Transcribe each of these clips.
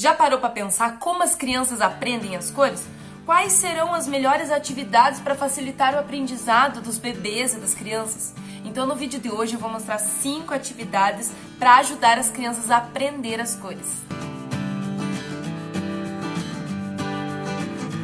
Já parou para pensar como as crianças aprendem as cores? Quais serão as melhores atividades para facilitar o aprendizado dos bebês e das crianças? Então no vídeo de hoje eu vou mostrar 5 atividades para ajudar as crianças a aprender as cores.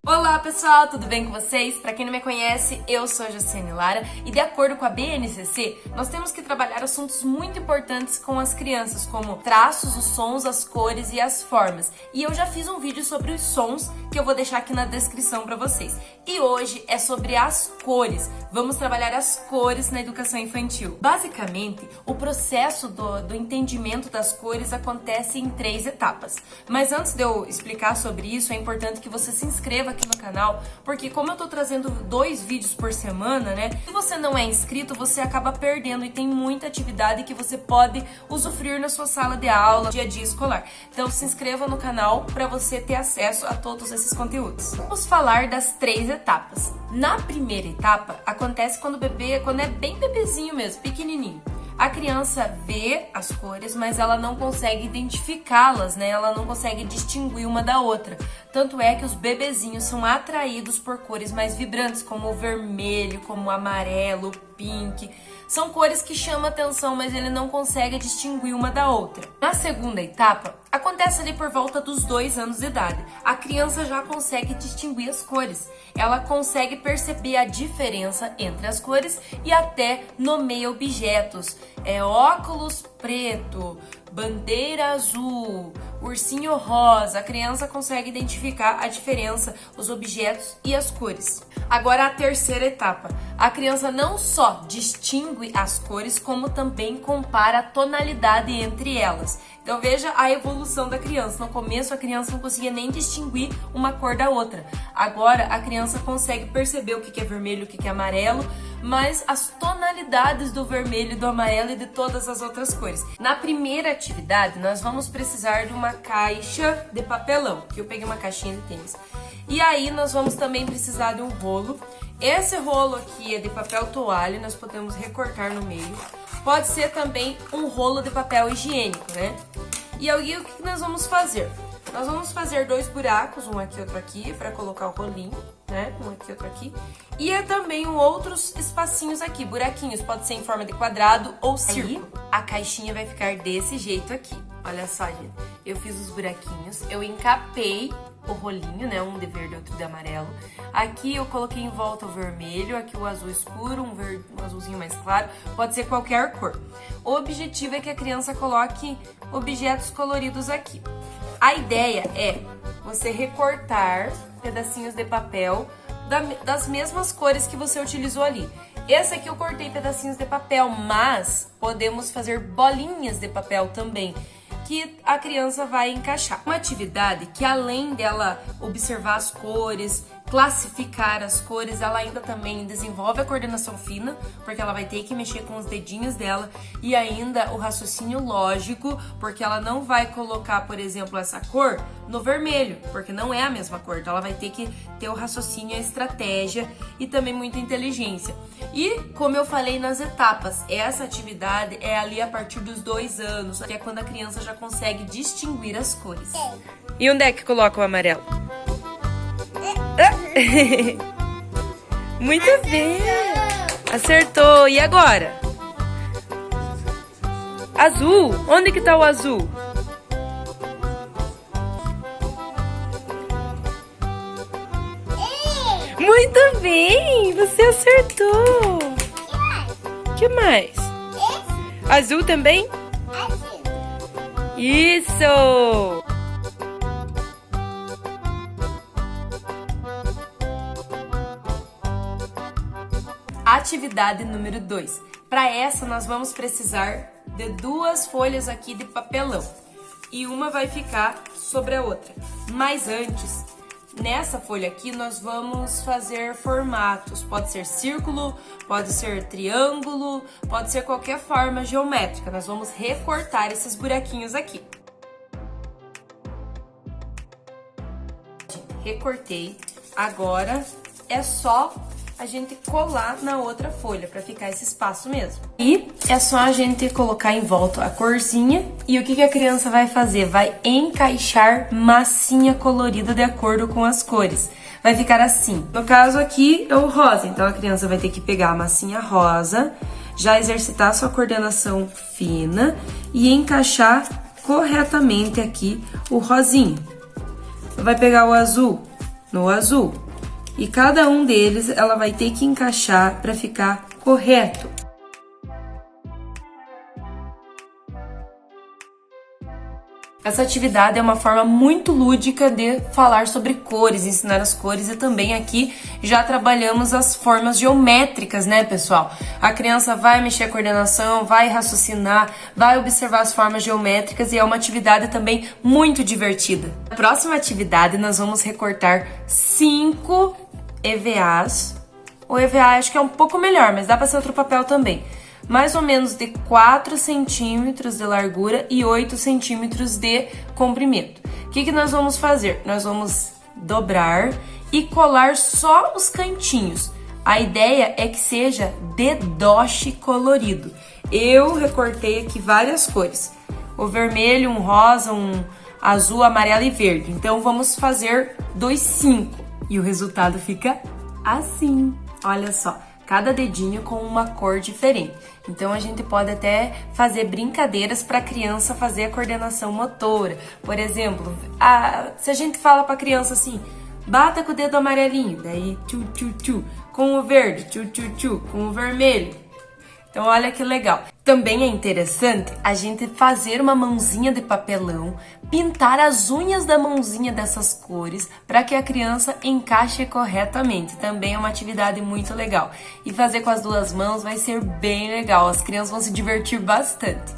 Olá pessoal, tudo bem com vocês? Para quem não me conhece, eu sou a Josiane Lara e de acordo com a BNCC, nós temos que trabalhar assuntos muito importantes com as crianças, como traços, os sons, as cores e as formas. E eu já fiz um vídeo sobre os sons que eu vou deixar aqui na descrição para vocês. E hoje é sobre as cores. Vamos trabalhar as cores na educação infantil. Basicamente, o processo do entendimento das cores acontece em 3 etapas. Mas antes de eu explicar sobre isso, é importante que você se inscreva aqui no canal, porque como eu tô trazendo 2 vídeos por semana, né? Se você não é inscrito, você acaba perdendo e tem muita atividade que você pode usufruir na sua sala de aula, dia a dia escolar. Então se inscreva no canal para você ter acesso a todos esses conteúdos. Vamos falar das 3 etapas. Na primeira etapa, acontece quando é bem bebezinho mesmo, pequenininho. A criança vê as cores, mas ela não consegue identificá-las, né? Ela não consegue distinguir uma da outra. Tanto é que os bebezinhos são atraídos por cores mais vibrantes, como o vermelho, como o amarelo, o pink. São cores que chamam atenção, mas ele não consegue distinguir uma da outra. Na segunda etapa, acontece ali por volta dos 2 anos de idade. A criança já consegue distinguir as cores. Ela consegue perceber a diferença entre as cores e até nomeia objetos. Óculos preto, bandeira azul, ursinho rosa. A criança consegue identificar a diferença, os objetos e as cores. Agora a terceira etapa. A criança não só distingue as cores, como também compara a tonalidade entre elas. Então veja a evolução da criança. No começo a criança não conseguia nem distinguir uma cor da outra. Agora a criança consegue perceber o que é vermelho, o que é amarelo, mas as tonalidades do vermelho, do amarelo e de todas as outras cores. Na primeira atividade, nós vamos precisar de uma caixa de papelão, que eu peguei uma caixinha de tênis. E aí nós vamos também precisar de um rolo. Esse rolo aqui é de papel toalha, nós podemos recortar no meio. Pode ser também um rolo de papel higiênico, né? E aí o que nós vamos fazer? Nós vamos fazer 2 buracos, um aqui e outro aqui, para colocar o rolinho, né? Um aqui e outro aqui. E também outros espacinhos aqui, buraquinhos, pode ser em forma de quadrado ou círculo. Aí, a caixinha vai ficar desse jeito aqui. Olha só, gente. Eu fiz os buraquinhos, eu encapei o rolinho, né? Um de verde e outro de amarelo. Aqui eu coloquei em volta o vermelho, aqui o azul escuro, um azulzinho mais claro. Pode ser qualquer cor. O objetivo é que a criança coloque objetos coloridos aqui. A ideia é você recortar pedacinhos de papel das mesmas cores que você utilizou ali. Esse aqui eu cortei pedacinhos de papel, mas podemos fazer bolinhas de papel também, que a criança vai encaixar. Uma atividade que além dela observar as cores, classificar as cores, ela ainda também desenvolve a coordenação fina, porque ela vai ter que mexer com os dedinhos dela, e ainda o raciocínio lógico, porque ela não vai colocar, por exemplo, essa cor no vermelho, porque não é a mesma cor, então ela vai ter que ter o raciocínio, a estratégia e também muita inteligência. E, como eu falei nas etapas, essa atividade é ali a partir dos 2 anos, que é quando a criança já consegue distinguir as cores. E onde é que coloca o amarelo? Muito bem! Acertou! E agora? Azul! Onde que tá o azul? Muito bem! Você acertou! O que mais? Azul também? Isso! Atividade número 2. Para essa, nós vamos precisar de 2 folhas aqui de papelão. E uma vai ficar sobre a outra. Mas antes, nessa folha aqui, nós vamos fazer formatos. Pode ser círculo, pode ser triângulo, pode ser qualquer forma geométrica. Nós vamos recortar esses buraquinhos aqui. Recortei. Agora é só a gente colar na outra folha, pra ficar esse espaço mesmo. E é só a gente colocar em volta a corzinha e o que a criança vai fazer? Vai encaixar massinha colorida de acordo com as cores. Vai ficar assim. No caso aqui é o rosa, então a criança vai ter que pegar a massinha rosa, já exercitar sua coordenação fina e encaixar corretamente aqui o rosinho. Vai pegar o azul no azul. E cada um deles ela vai ter que encaixar para ficar correto. Essa atividade é uma forma muito lúdica de falar sobre cores, ensinar as cores e também aqui já trabalhamos as formas geométricas, né, pessoal? A criança vai mexer a coordenação, vai raciocinar, vai observar as formas geométricas e é uma atividade também muito divertida. Na próxima atividade nós vamos recortar 5 EVAs. O EVA acho que é um pouco melhor, mas dá para ser outro papel também. Mais ou menos de 4 centímetros de largura e 8 centímetros de comprimento. O que nós vamos fazer? Nós vamos dobrar e colar só os cantinhos. A ideia é que seja de doche colorido. Eu recortei aqui várias cores. O vermelho, um rosa, um azul, amarelo e verde. Então vamos fazer dos 5. E o resultado fica assim. Olha só. Cada dedinho com uma cor diferente. Então a gente pode até fazer brincadeiras para a criança fazer a coordenação motora. Por exemplo, se a gente fala para a criança assim, bata com o dedo amarelinho, daí tchu tchu tchu, com o verde, tchu tchu tchu, com o vermelho. Então olha que legal. Também é interessante a gente fazer uma mãozinha de papelão, pintar as unhas da mãozinha dessas cores para que a criança encaixe corretamente. Também é uma atividade muito legal. E fazer com as duas mãos vai ser bem legal, as crianças vão se divertir bastante.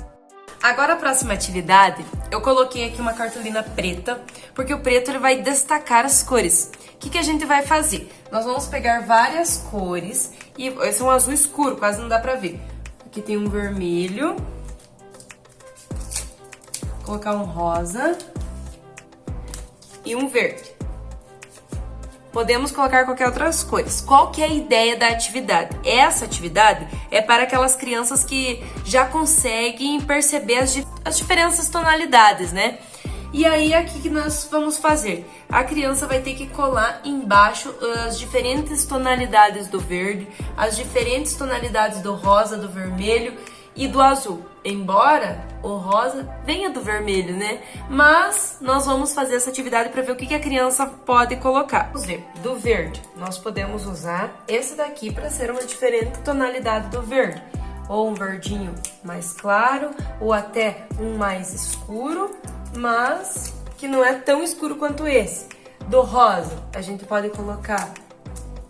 Agora a próxima atividade, eu coloquei aqui uma cartolina preta, porque o preto ele vai destacar as cores. O que a gente vai fazer? Nós vamos pegar várias cores, e esse é um azul escuro, quase não dá pra ver. Aqui tem um vermelho, colocar um rosa e um verde. Podemos colocar qualquer outras cores. Qual que é a ideia da atividade? Essa atividade é para aquelas crianças que já conseguem perceber as diferentes tonalidades, né? E aí, aqui que nós vamos fazer? A criança vai ter que colar embaixo as diferentes tonalidades do verde, as diferentes tonalidades do rosa, do vermelho e do azul. Embora o rosa venha do vermelho, né? Mas nós vamos fazer essa atividade para ver o que a criança pode colocar. Vamos ver, do verde, nós podemos usar esse daqui para ser uma diferente tonalidade do verde. Ou um verdinho mais claro, ou até um mais escuro, mas que não é tão escuro quanto esse. Do rosa, a gente pode colocar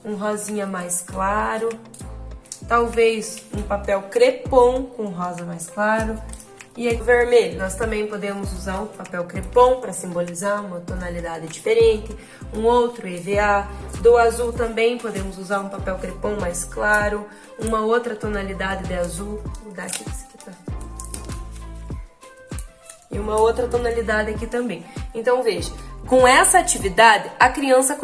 um rosinha mais claro, talvez um papel crepom com rosa mais claro. E aí, vermelho, nós também podemos usar um papel crepom para simbolizar uma tonalidade diferente, um outro EVA. Do azul também podemos usar um papel crepom mais claro, uma outra tonalidade de azul. Vou mudar aqui, esse aqui tá. E uma outra tonalidade aqui também. Então, veja. Com essa atividade, a criança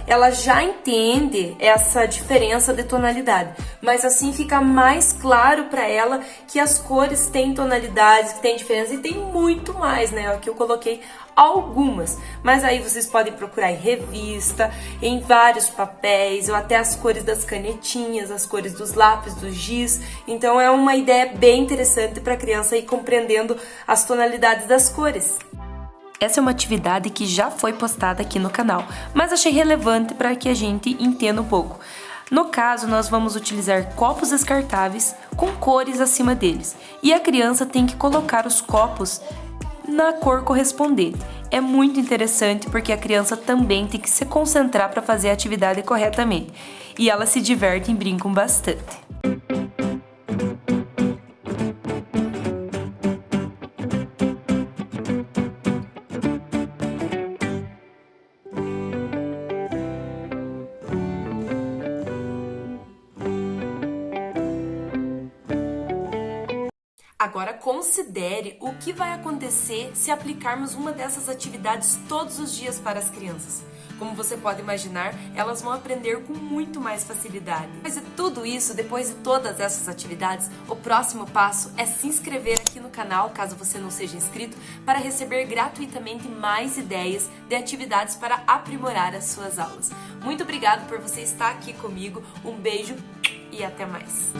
ela já entende essa diferença de tonalidade, mas assim fica mais claro para ela que as cores têm tonalidades, que têm diferença e tem muito mais, né? Aqui eu coloquei algumas, mas aí vocês podem procurar em revista, em vários papéis, ou até as cores das canetinhas, as cores dos lápis, dos giz. Então é uma ideia bem interessante para a criança ir compreendendo as tonalidades das cores. Essa é uma atividade que já foi postada aqui no canal, mas achei relevante para que a gente entenda um pouco. No caso, nós vamos utilizar copos descartáveis com cores acima deles, e a criança tem que colocar os copos na cor correspondente. É muito interessante porque a criança também tem que se concentrar para fazer a atividade corretamente, e elas se divertem e brincam bastante. Agora considere o que vai acontecer se aplicarmos uma dessas atividades todos os dias para as crianças. como você pode imaginar, elas vão aprender com muito mais facilidade. Mas de tudo isso, depois de todas essas atividades, o próximo passo é se inscrever aqui no canal, caso você não seja inscrito, para receber gratuitamente mais ideias de atividades para aprimorar as suas aulas. Muito obrigado por você estar aqui comigo, um beijo e até mais!